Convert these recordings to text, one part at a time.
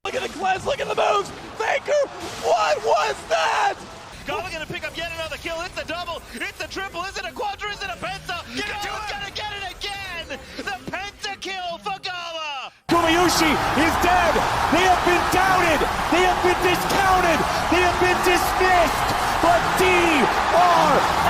Look at the cleanse, look at the moves! Faker, what was that? Gala gonna pick up yet another kill. It's a double, it's a triple, is it a quadra, is it a penta? Galla's gonna get it again! The penta kill for Gala! Kumayushi is dead! They have been doubted! They have been discounted! They have been dismissed! But DRX!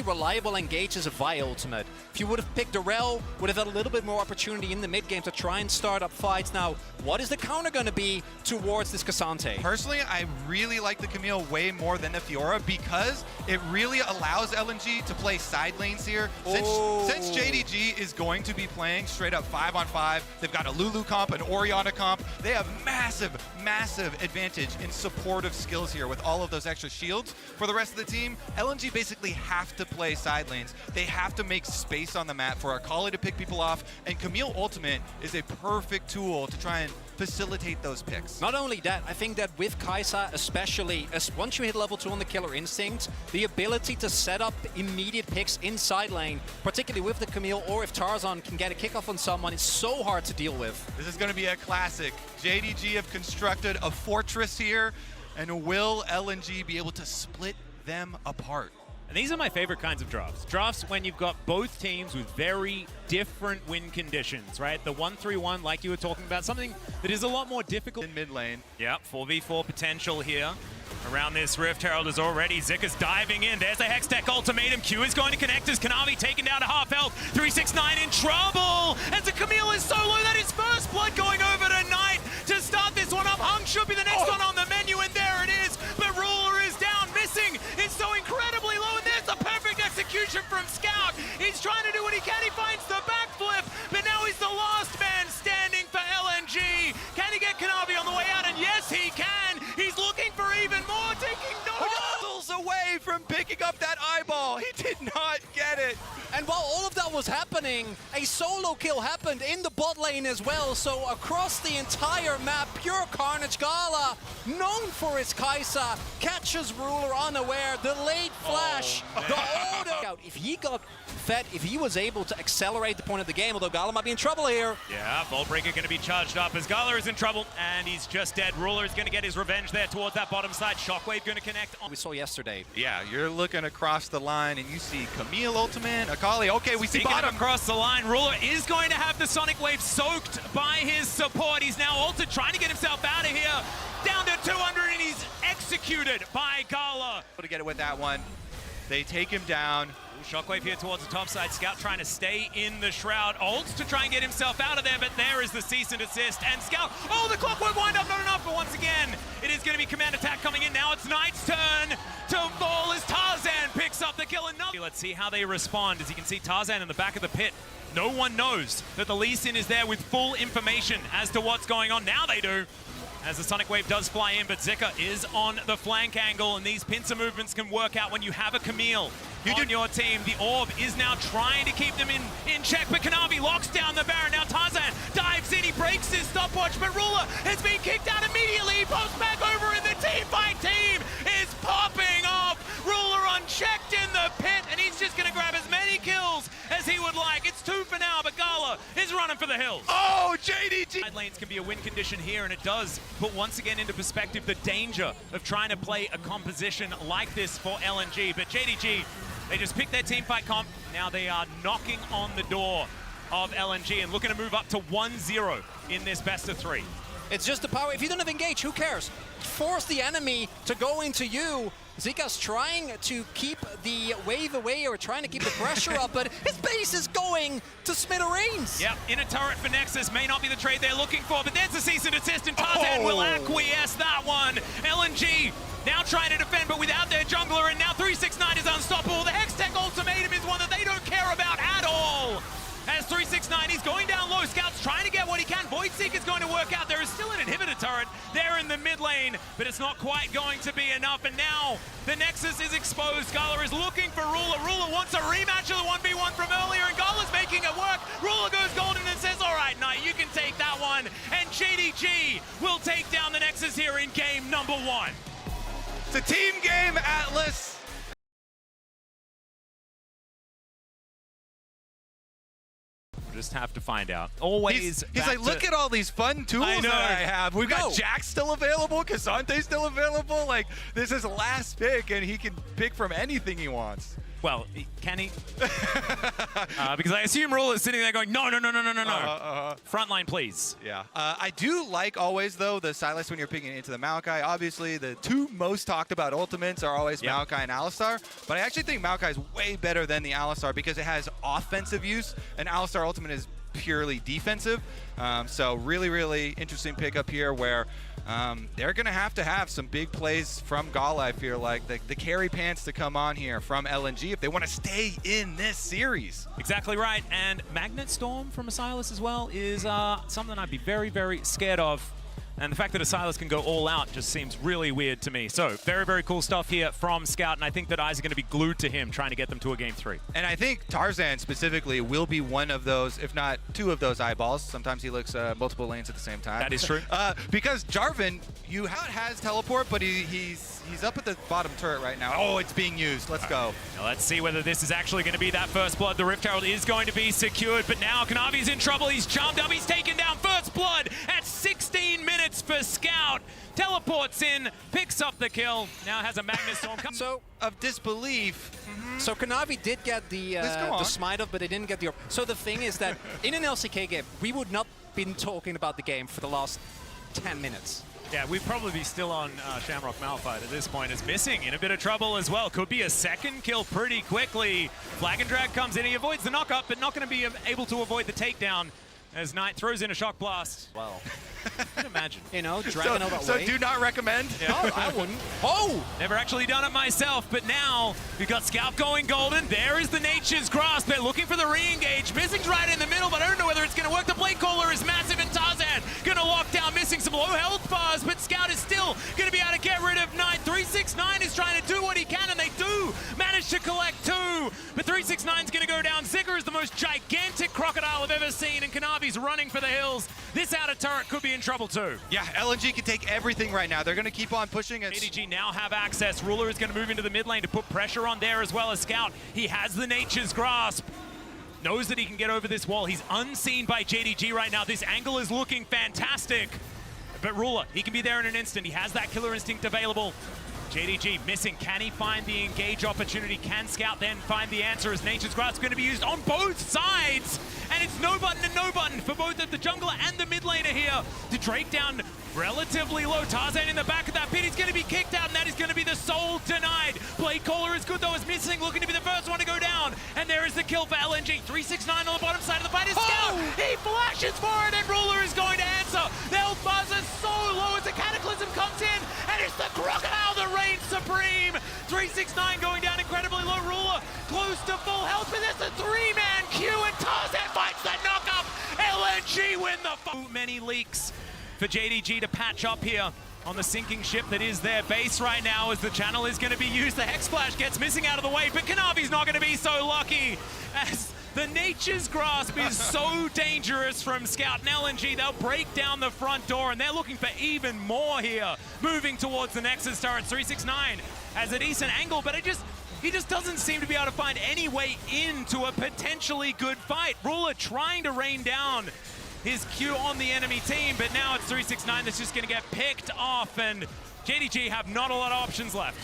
Reliable engages a Vi ultimate. If you would have picked Darrell, would have had a little bit more opportunity in the mid game to try and start up fights. Now, what is the counter going to be towards this Cassante? Personally, I really like the Camille way more than the Fiora because it really allows LNG to play side lanes here. Since JDG is going to be playing straight up 5-on-5, they've got a Lulu comp, an Orianna comp. They have massive, massive advantage in supportive skills here with all of those extra shields. For the rest of the team, LNG basically have to play side lanes. They have to make space on the map for Akali to pick people off, and Camille Ultimate is a perfect tool to try and facilitate those picks. Not only that, I think that with Kai'Sa especially, once you hit level 2 on the Killer Instinct, the ability to set up immediate picks inside lane, particularly with the Camille or if Tarzan can get a kickoff on someone, is so hard to deal with. This is going to be a classic. JDG have constructed a fortress here, and will LNG be able to split them apart? And these are my favorite kinds of drafts. Drafts when you've got both teams with very different win conditions, right? The 1-3-1, like you were talking about, something that is a lot more difficult. In mid lane. Yep, 4v4 potential here. Around this Rift, Herald is already. Zika's diving in. There's a Hextech ultimatum. Q is going to connect as Kanavi taken down to half health. 369 in trouble. And the Camille is so low that his first blood going over to Knight to start this one up. Hung should be the next one on the menu, and there it is. But Ruler is down, missing. It's so incredibly low, and there's the perfect execution from Scout. He's trying to do what he can. He finds the backflip, but now he's the last man standing for LNG. Can he get Kanavi on the way out? And yes, he can. He's looking for even more, taking no Hustles away from picking up that eyeball. He did not get it. And while all of that was happening, a solo kill happened in the bot lane as well. So across the entire map, pure carnage. Gala, known for his Kai'Sa, catches Ruler unaware. The late flash, the auto. If he got fed, if he was able to accelerate the point of the game, although Gala might be in trouble here. Yeah, Voltbreaker going to be charged up as Gala is in trouble, and he's just dead. Ruler is going to get his revenge there towards that bottom side. Shockwave going to connect. We saw yesterday. Yeah, you're looking across the line, and you see Camille Ultimate, Akali. Okay, we see Speaking bottom. of across the line, Ruler is going to have the Sonic Wave soaked by his support. He's now ulted, trying to get himself out of here. Down to 200, and he's executed by Gala. To get it with that one. They take him down. Shockwave here towards the top side. Scout trying to stay in the shroud. Ults to try and get himself out of there, but there is the cease and desist. And Scout, oh, the clockwork wind up, not enough, but once again, it is going to be command attack coming in. Now it's Knight's turn to fall as Tarzan picks up the kill. Another. Let's see how they respond. As you can see, Tarzan in the back of the pit. No one knows that the Lee Sin is there with full information as to what's going on. Now they do. As the Sonic Wave does fly in, but Zika is on the flank angle, and these pincer movements can work out when you have a Camille on your team. The Orb is now trying to keep them in check, but Kanavi locks down the Baron. Now Tarzan dives in, he breaks his stopwatch, but Ruler has been kicked out immediately. He pops back over, and the team fight team is popping off. Ruler unchecked in the pit, and he's just going to grab as many kills as he would like. It's 2 for now, but Gala is running for the hills. Oh, JDG! Side lanes can be a win condition here, and it does put once again into perspective the danger of trying to play a composition like this for LNG. But JDG, they just picked their team fight comp. Now they are knocking on the door of LNG and looking to move up to 1-0 in this best of 3. It's just the power. If you don't have engage, who cares? Force the enemy to go into you. Zika's trying to keep the wave away or trying to keep the pressure up, but his base is going to smithereens. Yep, in a turret for Nexus may not be the trade they're looking for, but there's the cease and desist, and Tarzan will acquiesce that one. LNG now trying to defend, but without their jungler, and now 369 is unstoppable. The Hextech ultimatum is one that they don't care about at all. As 369, he's going down low. Scout's trying to get what he can. Voidseek is going to work out. There is still an inhibitor turret there in the mid lane, but it's not quite going to be enough. And now the Nexus is exposed. Gala is looking for Ruler. Ruler wants a rematch of the 1v1 from earlier, and Gala's making it work. Ruler goes golden and says, all right, Knight, you can take that one. And JDG will take down the Nexus here in game number 1. It's a team game, Atlas. just have to find out. Always. He's like, look at all these fun tools that I have. We've got Jack still available, Cassante still available. Like, this is last pick, and he can pick from anything he wants. Well, can he? Because I assume Rule is sitting there going, no. Frontline, please. Yeah. I do like always, though, the Sylas when you're picking into the Maokai. Obviously, the two most talked about ultimates are always Maokai and Alistar. But I actually think Maokai is way better than the Alistar because it has offensive use, and Alistar ultimate is purely defensive. So really, really interesting pickup here where they're going to have some big plays from Gala, I feel like. The carry pants to come on here from LNG if they want to stay in this series. Exactly right. And Magnet Storm from Sylas as well is something I'd be very, very scared of. And the fact that Sylas can go all out just seems really weird to me. So very, very cool stuff here from Scout, and I think that eyes are going to be glued to him trying to get them to a Game 3. And I think Tarzan specifically will be one of those, if not two of those eyeballs. Sometimes he looks multiple lanes at the same time. That is true. Because Jarvan, has teleport, but he's up at the bottom turret right now. Oh, it's being used. Let's go. Now let's see whether this is actually going to be that first blood. The Rift Herald is going to be secured, but now Kanavi's in trouble. He's charmed up. He's taken down first blood at 16 minutes for Scout. Teleports in, picks up the kill. Now has a Magnet Storm. So of disbelief. So Kanavi did get the smite off, but they didn't get the. So the thing is that in an LCK game, we would not been talking about the game for the last 10 minutes. Yeah, we'd probably be still on Shamrock Malphite at this point. Is missing, in a bit of trouble as well. Could be a second kill pretty quickly. Flag and Drag comes in, he avoids the knock-up, but not going to be able to avoid the takedown as Knight throws in a Shock Blast. Well, I can imagine. You know, dragging all that so way. do not recommend? Yeah. No, I wouldn't. Oh! Never actually done it myself, but now we've got Scout going golden. There is the Nature's Grasp. They're looking for the re-engage. Missing's right in the middle, but I don't know whether it's going to work. The Blade Caller is massive, and Tarzan going to lock down, missing some low health bars, but Scout is still going to be able to get rid of Knight. 369 is trying to do what he can, and they do manage to collect two, but 369's going to go down. Zigger is the most gigantic crocodile I've ever seen, and Kanavi's running for the hills. This outer turret could be in trouble too. Yeah, LNG can take everything right now. They're going to keep on pushing it. JDG now have access. Ruler is going to move into the mid lane to put pressure on there as well as Scout. He has the Nature's Grasp. Knows that he can get over this wall. He's unseen by JDG right now. This angle is looking fantastic. But Ruler, he can be there in an instant. He has that killer instinct available. JDG missing. Can he find the engage opportunity? Can Scout then find the answer as Nature's Grasp is going to be used on both sides? And it's no button and no button for both of the jungler and the mid laner here. The Drake down relatively low. Tarzan in the back of that pit. He's going to be kicked out, and that is going to be the soul denied. Blade Caller is good, though, is missing, looking to be the first one to go down. And there is the kill for LNG. 369 on the bottom side of the fight is Scout. He flashes for it, and Ruler is going to answer. The health bars are so low as the Cataclysm comes in, and it's the Crocodile that reigns supreme. 369 going down incredibly low. Ruler close to full health, but there's a three-man queue, and Tarzan fights the knock-up. LNG win the fight. Many leaks for JDG to patch up here on the sinking ship that is their base right now as the channel is going to be used. The Hex Flash gets missing out of the way, but Kanavi's not going to be so lucky as the Nature's Grasp is so dangerous from Scout and LNG. They'll break down the front door, and they're looking for even more here. Moving towards the Nexus turret. 369 has a decent angle, but he just doesn't seem to be able to find any way into a potentially good fight. Ruler trying to rain down his Q on the enemy team, but now it's 369 that's just going to get picked off, and JDG have not a lot of options left.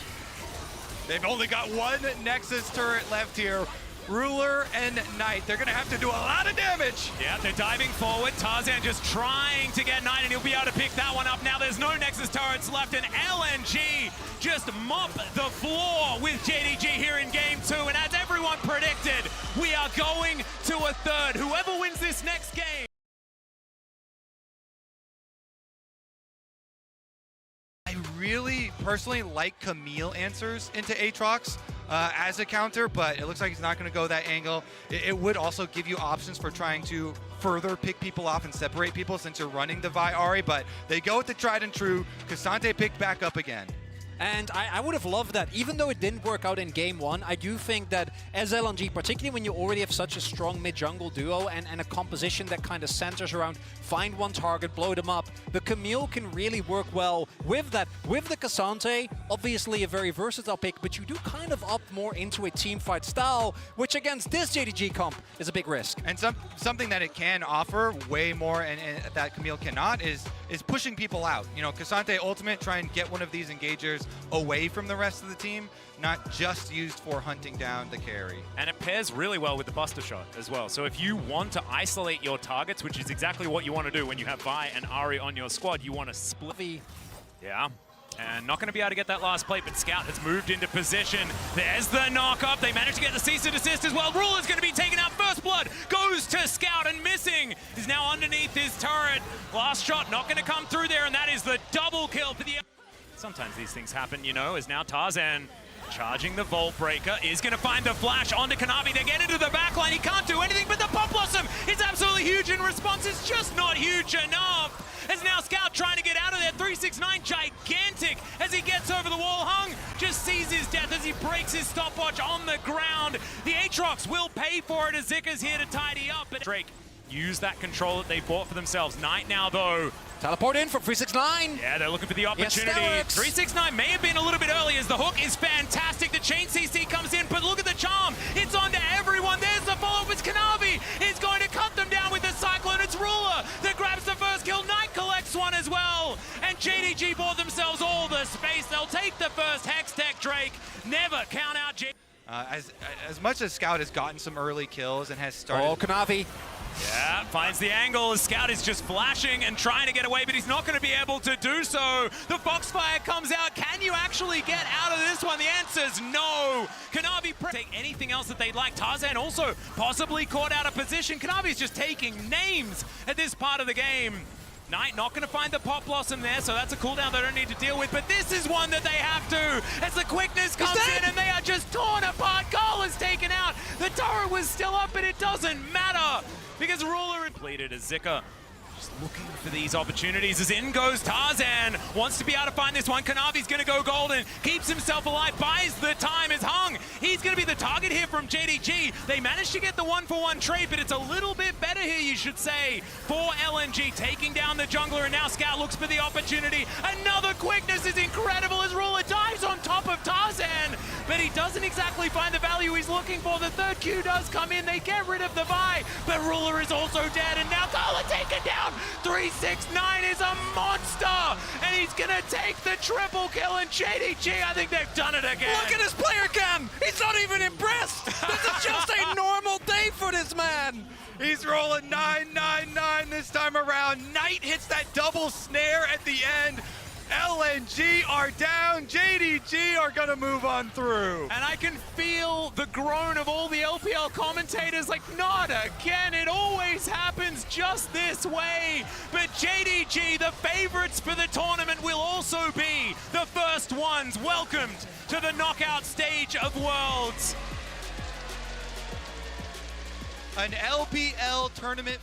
They've only got one Nexus turret left here. Ruler and Knight, they're going to have to do a lot of damage. Yeah, they're diving forward. Tarzan just trying to get Knight, and he'll be able to pick that one up. Now there's no Nexus turrets left, and LNG just mop the floor with JDG here in Game 2. And as everyone predicted, we are going to a third. Whoever wins this next game. I really personally like Camille answers into Aatrox as a counter, but it looks like he's not going to go that angle. It would also give you options for trying to further pick people off and separate people since you're running the Vi Ahri, but they go with the tried and true. Cassante picked back up again. And I would have loved that. Even though it didn't work out in game one, I do think that as LNG, particularly when you already have such a strong mid-jungle duo and a composition that kind of centers around find one target, blow them up, the Camille can really work well with that. With the Cassante, obviously a very versatile pick, but you do kind of opt more into a teamfight style, which against this JDG comp is a big risk. And something that it can offer way more and that Camille cannot is pushing people out. You know, Cassante ultimate, try and get one of these engagers away from the rest of the team, not just used for hunting down the carry. And it pairs really well with the Buster Shot as well. So if you want to isolate your targets, which is exactly what you want to do when you have Vi and Ari on your squad, you want to split. Yeah. And not going to be able to get that last plate, but Scout has moved into position. There's the knock-up. They managed to get the cease and desist as well. Ruler's going to be taken out. First blood goes to Scout and missing. He's now underneath his turret. Last shot not going to come through there, and that is the double kill for the... Sometimes these things happen, you know, as now Tarzan charging the Vault Breaker is going to find the flash onto Kanavi. They get into the backline. He can't do anything, but the Pop Blossom is absolutely huge in response. It's just not huge enough. As now Scout trying to get out of there. 369 gigantic as he gets over the wall. Hung just sees his death as he breaks his stopwatch on the ground. The Aatrox will pay for it as Zika's here to tidy up. But Drake use that control that they bought for themselves. Knight now though. Teleport in from 369. Yeah, they're looking for the opportunity. Yes, 369 may have been a little bit early as the hook is fantastic. The chain CC comes in, but look at the charm. It's onto everyone. There's the follow-up with Kanavi. He's going to cut them down with the Cyclone. It's Ruler that grabs the first kill. Knight collects one as well. And JDG bought themselves all the space. They'll take the first Hex Tech. Drake never count out JDG. As much as Scout has gotten some early kills and has started... Oh, Kanavi. Yeah, finds the angle. Scout is just flashing and trying to get away, but he's not going to be able to do so. The Foxfire comes out. Can you actually get out of this one? The answer's no. Kanavi take anything else that they'd like. Tarzan also possibly caught out of position. Kanavi's just taking names at this part of the game. Knight not going to find the Pop Blossom there, so that's a cooldown they don't need to deal with, but this is one that they have to, as the quickness comes in and they are just torn apart. Goal is taken out. The turret was still up, but it doesn't matter because Ruler completed as Zika just looking for these opportunities as in goes Tarzan. Wants to be able to find this one. Kanavi's going to go golden. Keeps himself alive. Buys the time as Hung. He's going to be the target here from JDG. They managed to get the 1-for-1 trade, but it's a little bit better here, you should say, for LNG. Taking down the jungler, and now Scout looks for the opportunity. Another quickness is incredible as Ruler dives on top of Tarzan, but he doesn't exactly find the value he's looking for. The third Q does come in. They get rid of the Vi, but Ruler is also dead, and now Kola taken down. 369 is a monster, and he's gonna take the triple kill. And JDG, I think they've done it again. Look at his player cam. He's not even impressed. This is just a normal day for this man. He's rolling 999 this time around. Knight hits that double snare at the end. LNG are down. JDG are gonna move on through. And I can feel the groan of all the LPL commentators like, not again, it always happens just this way. But JDG, the favorites for the tournament, will also be the first ones welcomed to the knockout stage of Worlds. An LPL tournament